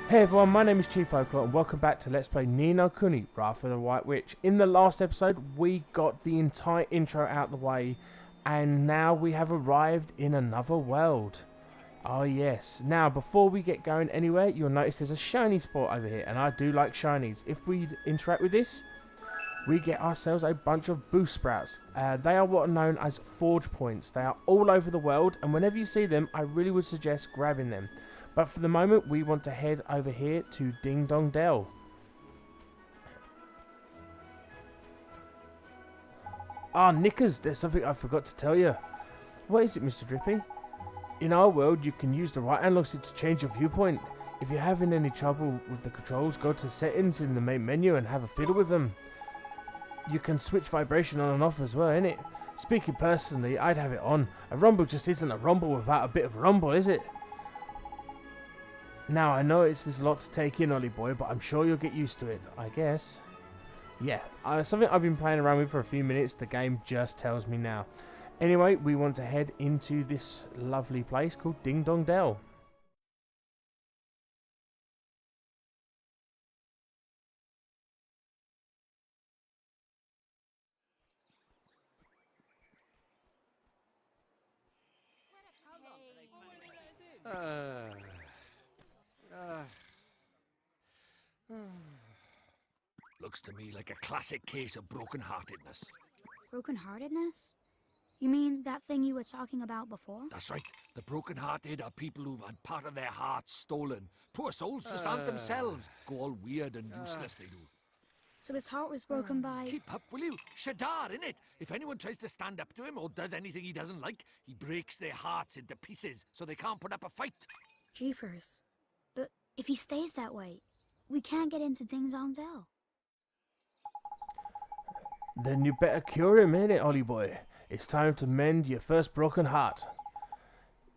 Hey everyone, my name is Chief Folklore and welcome back to Let's Play No Kuni, Wrath of the White Witch. In the last episode, we got the entire intro out the way and now we have arrived in another world. Oh yes. Now, before we get going anywhere, you'll notice there's a shiny spot over here and I do like shinies. If we interact with this, we get ourselves a bunch of boost sprouts. They are what are known as forge points. They are all over the world and whenever you see them, I really would suggest grabbing them. But for the moment, we want to head over here to Ding Dong Dell. Ah, Knickers, there's something I forgot to tell you. What is it, Mr. Drippy? In our world, you can use the right analog stick to change your viewpoint. If you're having any trouble with the controls, go to settings in the main menu and have a fiddle with them. You can switch vibration on and off as well, innit? Speaking personally, I'd have it on. A rumble just isn't a rumble without a bit of rumble, is it? Now, I know there's a lot to take in, Ollie boy, but I'm sure you'll get used to it, I guess. Yeah, something I've been playing around with for a few minutes, the game just tells me now. Anyway, we want to head into this lovely place called Ding Dong Dell. Looks to me like a classic case of brokenheartedness. Brokenheartedness? You mean that thing you were talking about before? That's right. The brokenhearted are people who've had part of their hearts stolen. Poor souls just aren't themselves. Go all weird and useless, they do. So his heart was broken by... Keep up, will you? Shadar, innit? If anyone tries to stand up to him or does anything he doesn't like, he breaks their hearts into pieces so they can't put up a fight. Jeepers. But if he stays that way, we can't get into Ding Dong Dell. Then you better cure him, innit, Ollie boy? It's time to mend your first broken heart.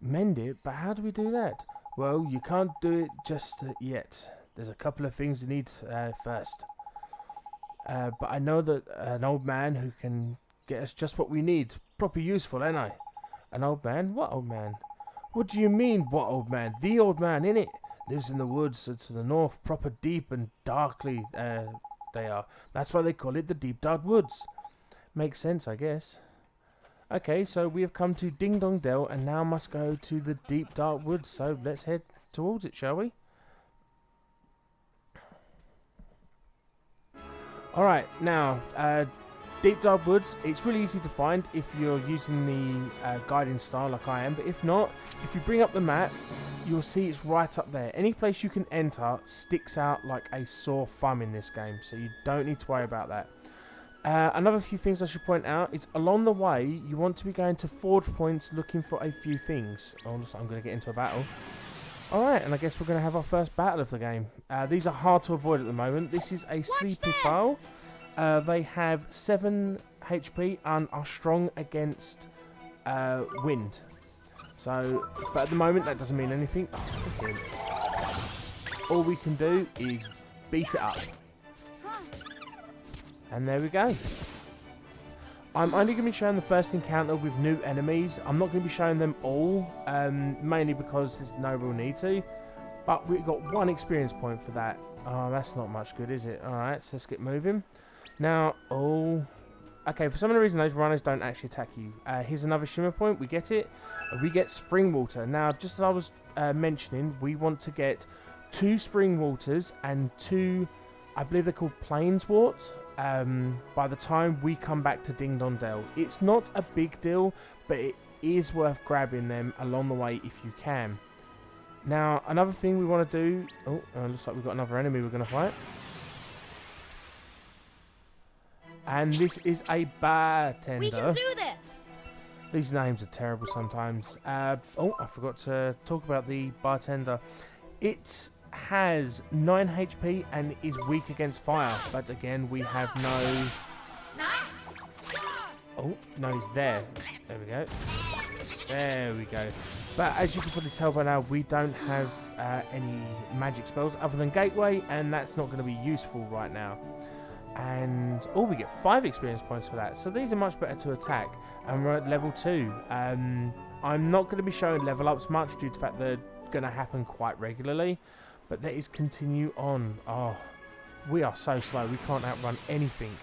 Mend it? But how do we do that? Well, you can't do it just yet. There's a couple of things you need first. But I know that an old man who can get us just what we need. Proper useful, ain't I? An old man? What old man? What do you mean, what old man? The old man, innit? Lives in the woods to the north, proper deep and darkly they are. That's why they call it the Deep Dark Woods. Makes sense, I guess. Okay, so we have come to Ding Dong Dell and now must go to the Deep Dark Woods. So let's head towards it, shall we? Alright, now, Deep Dark Woods, it's really easy to find if you're using the guiding style like I am. But if not, if you bring up the map, you'll see it's right up there. Any place you can enter sticks out like a sore thumb in this game, so you don't need to worry about that. Another few things I should point out is along the way you want to be going to forge points looking for a few things. Oh, so I'm going to get into a battle. Alright, and I guess we're going to have our first battle of the game. These are hard to avoid at the moment. This is a sleepy foe. They have 7 HP and are strong against wind. So, but at the moment that doesn't mean anything. Oh, all we can do is beat it up. And there we go. I'm only going to be showing the first encounter with new enemies. I'm not going to be showing them all, mainly because there's no real need to. But we've got 1 experience point for that. Oh, that's not much good, is it? Alright, so let's get moving. Now, okay, for some reason those rhinos don't actually attack you. Here's another shimmer point. We get it. We get spring water. Now, just as I was mentioning, we want to get 2 spring waters and 2, I believe they're called plainsworts. By the time we come back to Ding Dong Dell. It's not a big deal, but it is worth grabbing them along the way if you can. Now, another thing we want to do... Oh, looks like we've got another enemy we're going to fight. And this is a bartender. We can do this! These names are terrible sometimes. Oh, I forgot to talk about the bartender. It has 9 HP and is weak against fire, but again we have no... Oh, no, he's there. There we go. There we go. But as you can probably tell by now, we don't have any magic spells other than Gateway, and that's not going to be useful right now. And oh, we get 5 experience points for that, so these are much better to attack. And we're at level 2. I'm not going to be showing level ups much due to the fact they're going to happen quite regularly. But that is continue on. Oh, we are so slow. We can't outrun anything.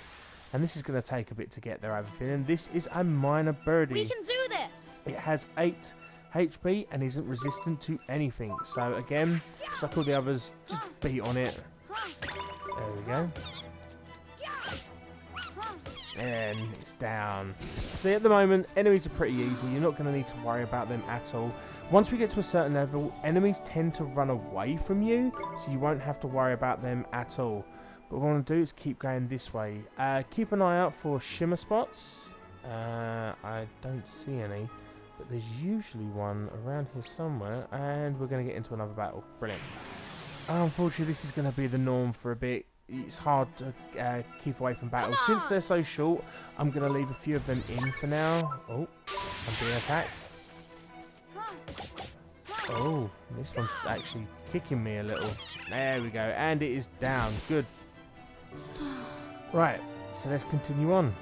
And this is going to take a bit to get there, I have a feeling. This is a minor birdie. We can do this! It has 8 HP and isn't resistant to anything. So again, just like all the others, just beat on it. There we go. And it's down. See, at the moment, enemies are pretty easy. You're not going to need to worry about them at all. Once we get to a certain level, enemies tend to run away from you, so you won't have to worry about them at all. But what I want to do is keep going this way. Keep an eye out for shimmer spots. I don't see any, but there's usually one around here somewhere, and we're going to get into another battle. Brilliant. Unfortunately, this is going to be the norm for a bit. It's hard to keep away from battles. Since they're so short, I'm going to leave a few of them in for now. Oh, I'm being attacked. Oh, this one's actually kicking me a little. There we go, and it is down. Good. Right, so let's continue on.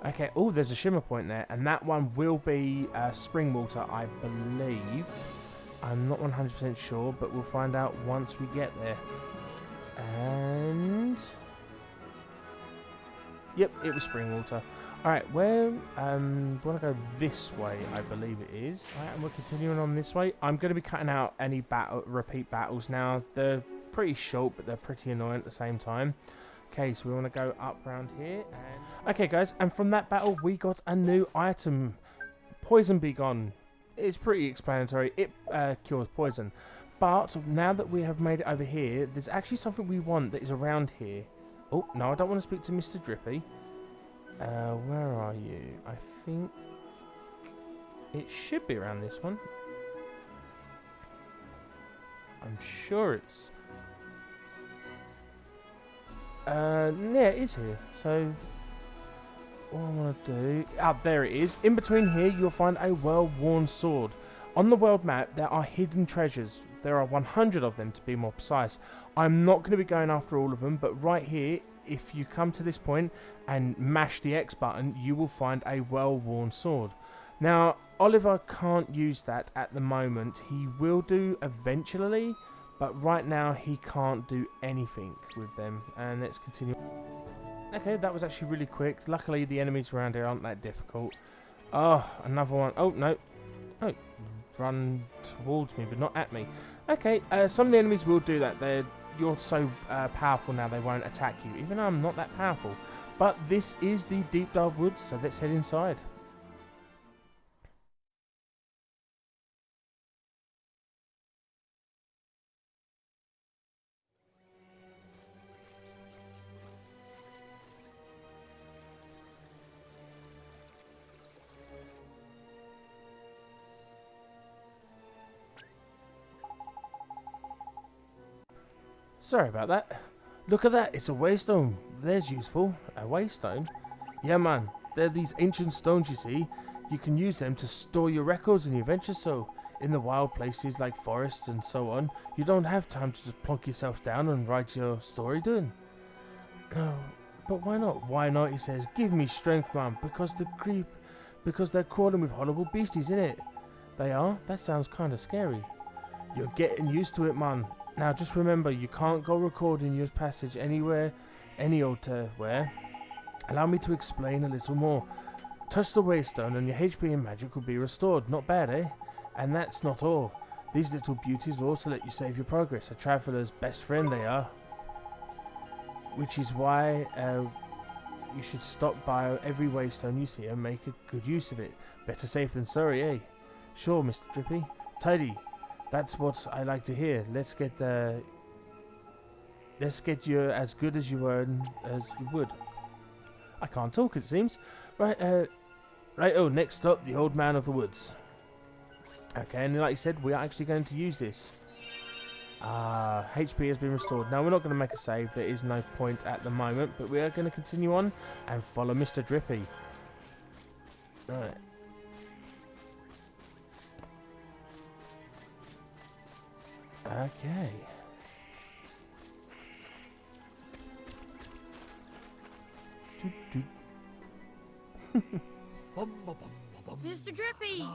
Okay, oh, there's a shimmer point there, and that one will be spring water, I believe. I'm not 100% sure, but we'll find out once we get there. And... yep, it was spring water. Alright, where... we want to go this way, I believe it is. Alright, and we're continuing on this way. I'm going to be cutting out any repeat battles now. They're pretty short, but they're pretty annoying at the same time. Okay, so we want to go up around here. And okay, guys, and from that battle, we got a new item. Poison Be Gone. It's pretty explanatory. It cures poison. But now that we have made it over here, there's actually something we want that is around here. Oh, no, I don't want to speak to Mr. Drippy. Where are you? I think it should be around this one. I'm sure it's... yeah, it is here. So, what I want to do... ah, there it is. In between here, you'll find a well-worn sword. On the world map, there are hidden treasures. There are 100 of them, to be more precise. I'm not going to be going after all of them, but right here, if you come to this point and mash the X button, you will find a well-worn sword. Now, Oliver can't use that at the moment. He will do eventually, but right now he can't do anything with them. And let's continue. Okay, that was actually really quick. Luckily, the enemies around here aren't that difficult. Oh, another one. Oh, no. Oh, run towards me, but not at me. Okay, some of the enemies will do that. You're so powerful now, they won't attack you, even though I'm not that powerful. But this is the Deep Dark Woods, so let's head inside. Sorry about that. Look at that, it's a waystone. There's useful. A waystone? Yeah, man. They're these ancient stones, you see. You can use them to store your records and your adventures, so in the wild places like forests and so on, you don't have time to just plonk yourself down and write your story down. No, but why not? Why not, he says. Give me strength, man, because they're crawling with horrible beasties, innit? They are? That sounds kinda scary. You're getting used to it, man. Now just remember, you can't go recording your passage anywhere, any old where. Allow me to explain a little more. Touch the Waystone and your HP and magic will be restored. Not bad, eh? And that's not all. These little beauties will also let you save your progress. A traveller's best friend they are. Which is why you should stop by every Waystone you see and make a good use of it. Better safe than sorry, eh? Sure, Mr. Drippy. Tidy. That's what I like to hear. Let's get you as good as you were as you would. I can't talk, it seems. Right, oh, next up, the Old Man of the Woods. Okay, and like you said, we are actually going to use this. HP has been restored. Now, we're not going to make a save. There is no point at the moment, but we are going to continue on and follow Mr. Drippy. Right. Okay. Bum, bum, bum, bum. Mr. Drippy!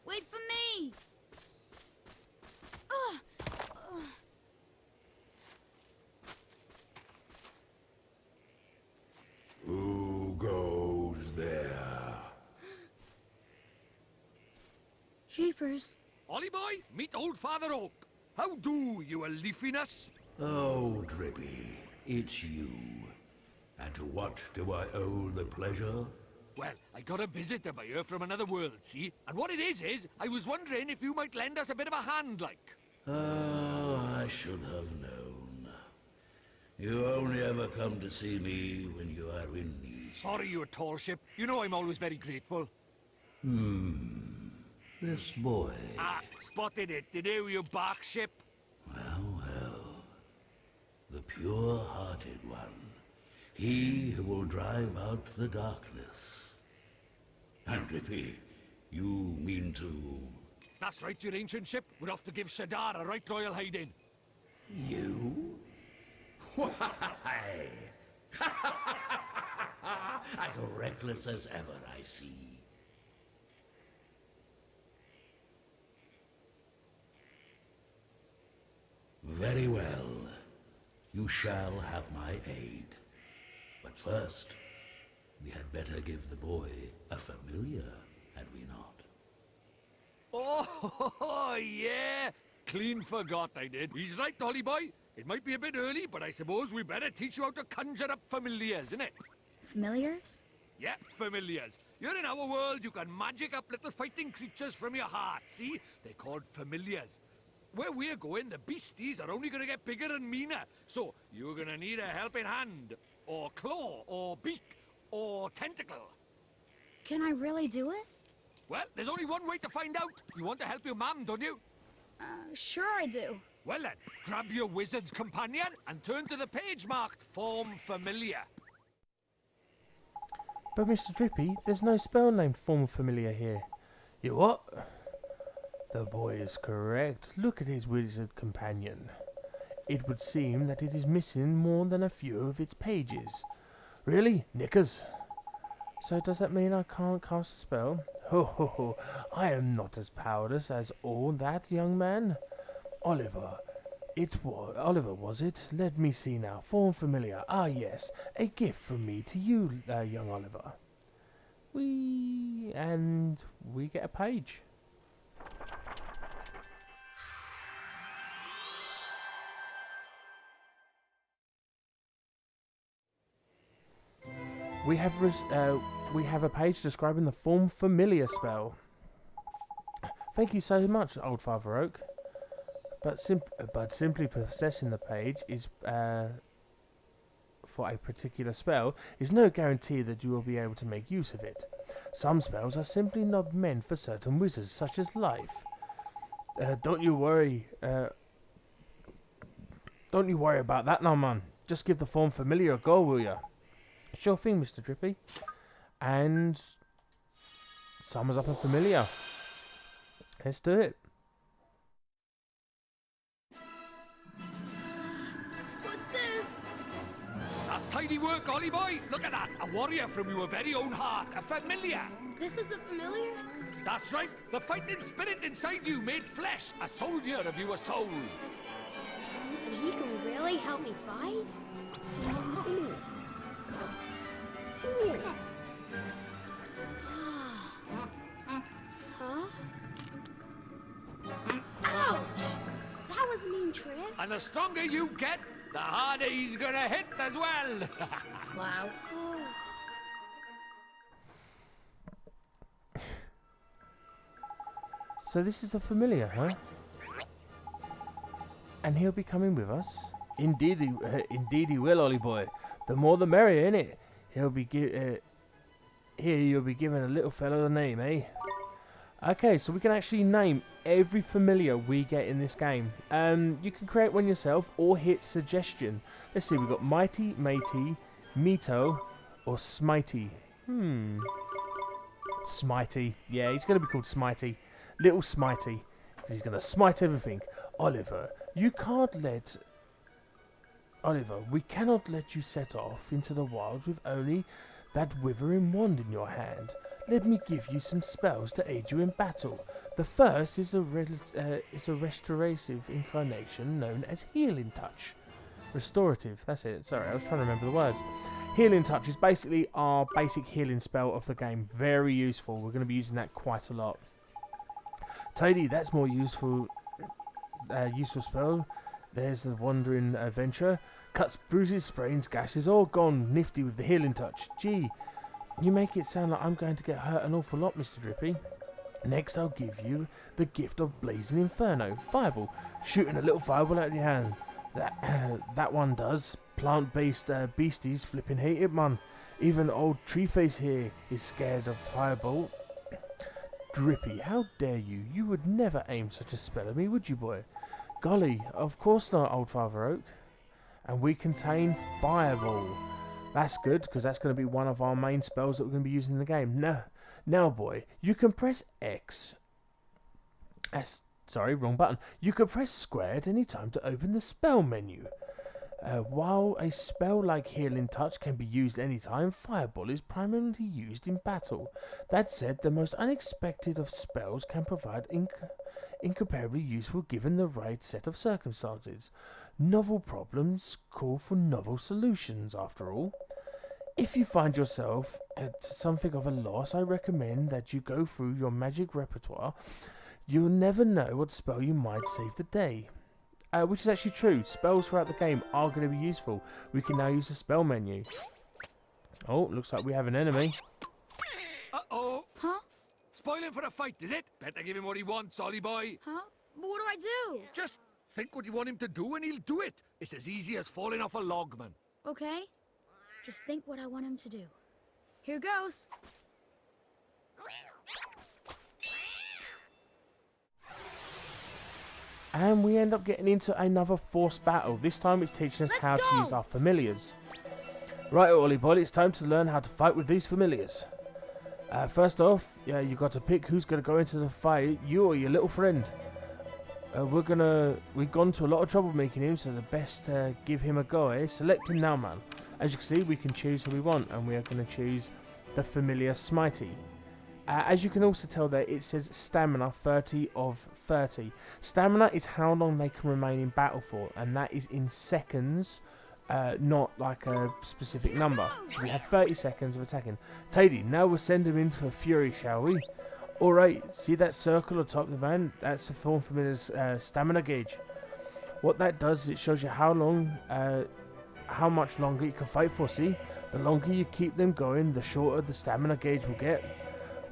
Wait for me! Who goes there? Jeepers. Ollie boy, meet old Father Oak. How do, you a leafiness? Oh, Drippy, it's you. And to what do I owe the pleasure? Well, I got a visitor by here from another world, see? And what it is, I was wondering if you might lend us a bit of a hand, like. Oh, I should have known. You only ever come to see me when you are in need. Sorry, you tall ship. You know I'm always very grateful. This boy. Ah, spotted it. Did you bark ship? Well, well. The pure-hearted one. He who will drive out the darkness. And Drippy, you mean to... That's right, your ancient ship. We're off to give Shadar a right royal hiding. You? Why? As reckless as ever, I see. Very well. You shall have my aid. But first, we had better give the boy a familiar, had we not? Oh, yeah. Clean forgot I did. He's right, Ollie boy. It might be a bit early, but I suppose we better teach you how to conjure up familiars, innit? Familiars? Yeah, familiars. You're in our world, you can magic up little fighting creatures from your heart, see? They're called familiars. Where we're going, the beasties are only gonna get bigger and meaner. So, you're gonna need a helping hand, or claw, or beak, or tentacle. Can I really do it? Well, there's only one way to find out. You want to help your mum, don't you? Sure I do. Well then, grab your wizard's companion and turn to the page marked Form Familiar. But Mr. Drippy, there's no spell named Form Familiar here. You what? The boy is correct. Look at his wizard companion. It would seem that it is missing more than a few of its pages. Really? Knickers? So does that mean I can't cast a spell? Ho ho ho, I am not as powerless as all that, young man. Oliver, Oliver, was it? Let me see now. Form Familiar. Ah, yes. A gift from me to you, young Oliver. And we get a page. We have a page describing the Form Familiar spell. Thank you so much, Old Father Oak. But simply possessing the page is for a particular spell is no guarantee that you will be able to make use of it. Some spells are simply not meant for certain wizards, such as life. Don't you worry. Don't you worry about that, now, man. Just give the Form Familiar a go, will ya? Sure thing, Mr. Drippy. And summons up a familiar. Let's do it. What's this? That's tidy work, Ollie boy. Look at that. A warrior from your very own heart. A familiar. This is a familiar? That's right. The fighting spirit inside you made flesh. A soldier of your soul. And he can really help me fight? Huh? Ouch! That was a mean trick. And the stronger you get, the harder he's gonna hit as well. Wow. So this is a familiar, huh? And he'll be coming with us? Indeed he will, Ollie boy. The more the merrier, innit? He'll be here you'll be given a little fellow a name, eh? Okay, so we can actually name every familiar we get in this game. You can create one yourself or hit suggestion. Let's see, we've got Mighty, Matey, Mito, or Smitey. Smitey. Yeah, he's going to be called Smitey. Little Smitey. He's going to smite everything. Oliver, we cannot let you set off into the wild with only that withering wand in your hand. let me give you some spells to aid you in battle. The first is a restorative incarnation known as Healing Touch. Restorative, that's it. Sorry, I was trying to remember the words. Healing Touch is basically our basic healing spell of the game. Very useful. We're going to be using that quite a lot. Tidy, that's more useful spell. There's the Wandering Adventurer. Cuts, bruises, sprains, gashes, all gone nifty with the Healing Touch. Gee, you make it sound like I'm going to get hurt an awful lot, Mr. Drippy. Next, I'll give you the gift of Blazing Inferno. Fireball. Shooting a little fireball out of your hand. That one does. Plant-based beasties flipping hate it, man. Even old Treeface here is scared of fireball. Drippy, how dare you? You would never aim such a spell at me, would you, boy? Golly, of course not, old Father Oak. And we contain Fireball. That's good, because that's going to be one of our main spells that we're going to be using in the game. Now, boy, you can press X. Sorry, wrong button. You can press square at any time to open the spell menu. While a spell like Healing Touch can be used anytime, Fireball is primarily used in battle. That said, the most unexpected of spells can provide incomparably useful given the right set of circumstances. Novel problems call for novel solutions, after all. If you find yourself at something of a loss, I recommend that you go through your magic repertoire. You'll never know what spell you might save the day. Which is actually true. Spells throughout the game are going to be useful. We can now use the spell menu. Oh, looks like we have an enemy. Uh-oh. Huh? Spoiling for a fight, is it? Better give him what he wants, Ollie boy. Huh? But what do I do? Just think what you want him to do and he'll do it. It's as easy as falling off a log, man. Okay. Just think what I want him to do. Here goes. And we end up getting into another forced battle. This time it's teaching us how to use our familiars. Right, Ollie boy, it's time to learn how to fight with these familiars. First off, you got to pick who's going to go into the fight, you or your little friend. We've gone to a lot of trouble making him, so the best give him a go, eh? Select him now, man. As you can see, we can choose who we want, and we are going to choose the familiar Smitey. As you can also tell there, it says stamina 30 of 30. Stamina is how long they can remain in battle for, and that is in seconds, not like a specific number. So we have 30 seconds of attacking. Tady, now we'll send him into a fury, shall we? Alright, see that circle atop the man? That's a form familiar's stamina gauge. What that does is it shows you how much longer you can fight for, see? The longer you keep them going, the shorter the stamina gauge will get.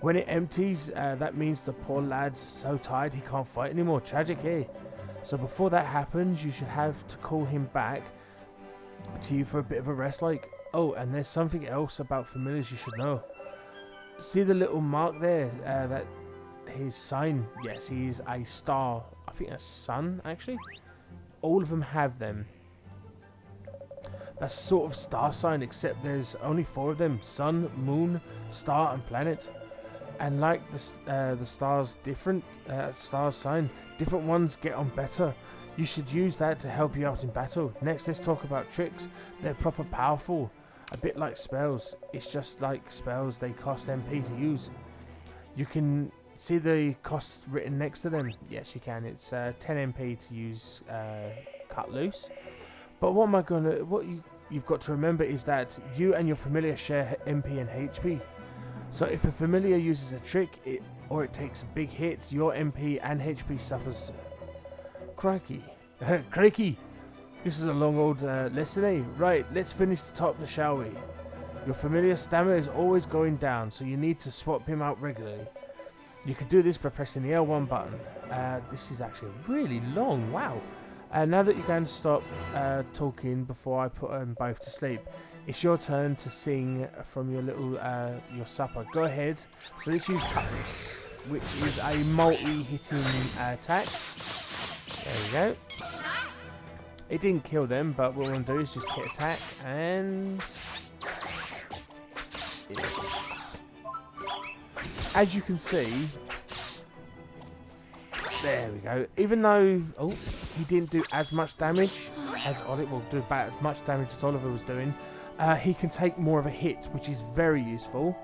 When it empties, that means the poor lad's so tired he can't fight anymore. Tragic, eh? So before that happens, you should have to call him back to you for a bit of a rest, like. Oh, and there's something else about familiars you should know. See the little mark there? That his sign. Yes, he's a star. I think a sun, actually. All of them have them. That's a sort of star sign, except there's only 4 of them: sun, moon, star, and planet. And like the stars different stars sign, different ones get on better. You should use that to help you out in battle. Next, let's talk about tricks. They're proper powerful, a bit like spells. It's just like spells, they cost MP to use. You can see the cost written next to them. Yes, you can. It's 10 MP to use Cut Loose. But what you've got to remember is that you and your familiar share MP and HP. So if a familiar uses a trick or it takes a big hit, your MP and HP suffers. Crikey. Crikey. This is a long old lesson, eh? Right, let's finish the top, shall we? Your familiar stamina is always going down, so you need to swap him out regularly. You can do this by pressing the L1 button. This is actually really long, wow. Now that you're going to stop talking before I put them both to sleep, it's your turn to sing from your little your supper. Go ahead. So let's use Cutlass, which is a multi-hitting attack. There we go. It didn't kill them, but what we're going to do is just hit attack and... As you can see, there we go. Even though he didn't do as much damage as Oliver, will do about as much damage as Oliver was doing, he can take more of a hit, which is very useful.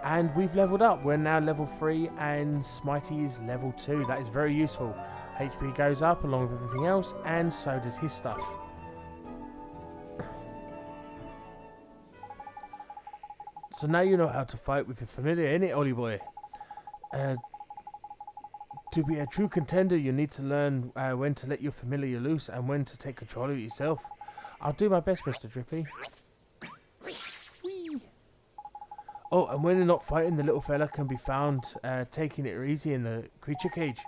And we've leveled up. We're now level 3 and Smitey is level 2. That is very useful. HP goes up along with everything else, and so does his stuff. So now you know how to fight with your familiar, innit, Ollie boy? To be a true contender, you need to learn when to let your familiar loose and when to take control of it yourself. I'll do my best, Mr. Drippy. Whee! Oh, and when you're not fighting, the little fella can be found taking it easy in the creature cage.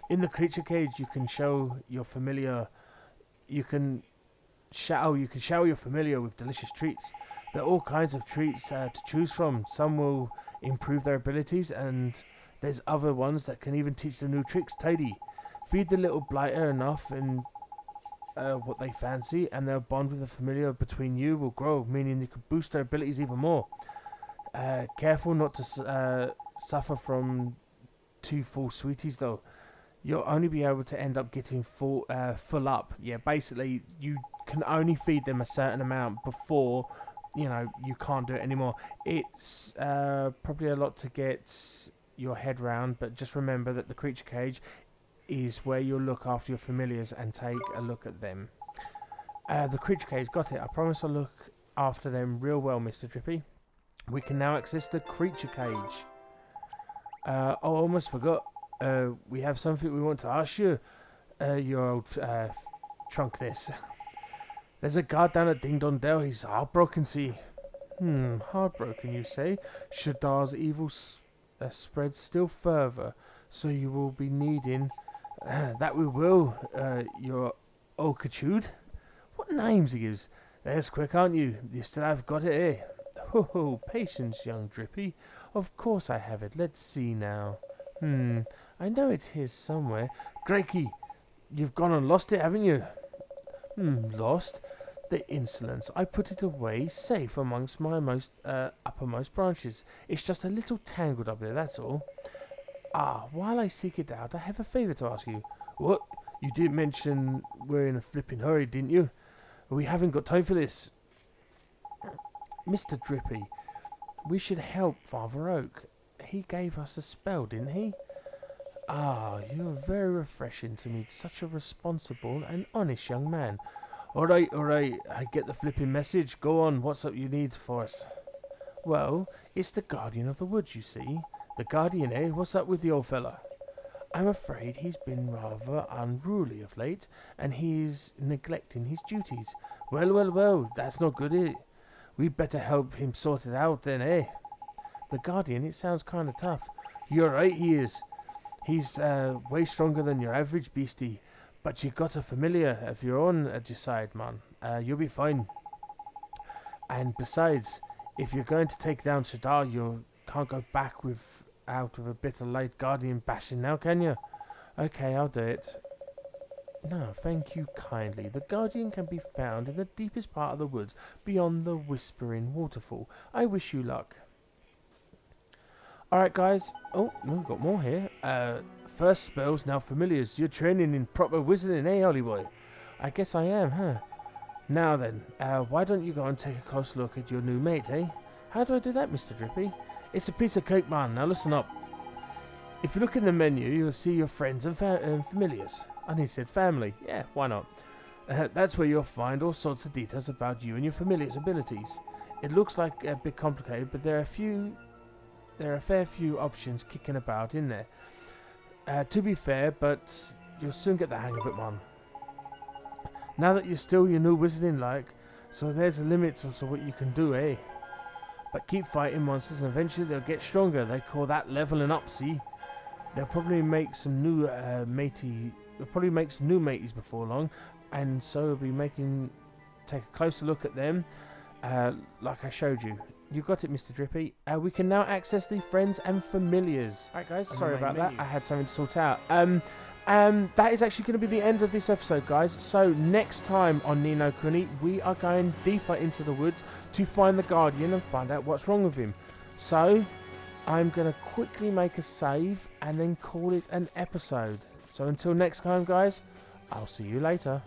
In the creature cage, you can show your familiar. You can shower your familiar with delicious treats. There are all kinds of treats to choose from. Some will improve their abilities, and there's other ones that can even teach them new tricks. Tidy. Feed the little blighter enough and what they fancy, and their bond with the familiar between you will grow, meaning you can boost their abilities even more. Careful not to suffer from too full sweeties, though. You'll only be able to end up getting full up. Yeah, basically, you can only feed them a certain amount before, you know, you can't do it anymore. It's probably a lot to get your head round, but just remember that the creature cage is where you'll look after your familiars and take a look at them. The creature cage, got it. I promise I'll look after them real well, Mr. Drippy. We can now access the creature cage. Oh, I almost forgot. We have something we want to ask you, your old trunk this. There's a guard down at Ding Dong Dell. He's heartbroken, see. Heartbroken, you say? Shadar's evil spreads still further, so you will be needing... that we will, your Okachud. What names he gives? There's quick, aren't you? You still have got it, eh? Oh, patience, young Drippy. Of course I have it. Let's see now. I know it's here somewhere. Grakey, you've gone and lost it, haven't you? Lost? The insolence. I put it away, safe amongst my most uppermost branches. It's just a little tangled up there, that's all. While I seek it out, I have a favour to ask you. What? You did mention we're in a flipping hurry, didn't you? We haven't got time for this. Mr. Drippy, we should help Father Oak. He gave us a spell, didn't he? You're very refreshing to meet such a responsible and honest young man. Alright, I get the flipping message. Go on, what's up you need for us? Well, it's the Guardian of the Woods, you see. The Guardian, eh? What's up with the old fella? I'm afraid he's been rather unruly of late, and he's neglecting his duties. Well, that's not good, eh? We'd better help him sort it out then, eh? The Guardian, it sounds kind of tough. You're right, he is. He's way stronger than your average beastie. But you got a familiar of your own at your side, man. You'll be fine. And besides, if you're going to take down Shadar, you can't go back out with a bit of light Guardian bashing now, can you? Okay, I'll do it. No, thank you kindly. The Guardian can be found in the deepest part of the woods, beyond the Whispering Waterfall. I wish you luck. Alright, guys. Oh, no, we've got more here. First spells, now familiars. You're training in proper wizarding, eh, Ollie boy? I guess I am, huh? Now then, why don't you go and take a close look at your new mate, eh? How do I do that, Mr. Drippy? It's a piece of cake, man. Now listen up. If you look in the menu, you'll see your friends and familiars. And he said family. Yeah, why not? That's where you'll find all sorts of details about you and your familiar's abilities. It looks like a bit complicated, but there are a fair few options kicking about in there. To be fair, but you'll soon get the hang of it, man. Now that you're still your new wizarding like, so there's a limit to what you can do, eh? But keep fighting monsters and eventually they'll get stronger. They call that leveling up, see? They'll probably make some new mateys before long, and so we'll be take a closer look at them, like I showed you. You got it, Mr. Drippy. We can now access the friends and familiars. Alright guys, sorry about that. I had something to sort out. That is actually going to be the end of this episode, guys. So next time on No Kuni, we are going deeper into the woods to find the Guardian and find out what's wrong with him. So I'm going to quickly make a save and then call it an episode. So until next time, guys, I'll see you later.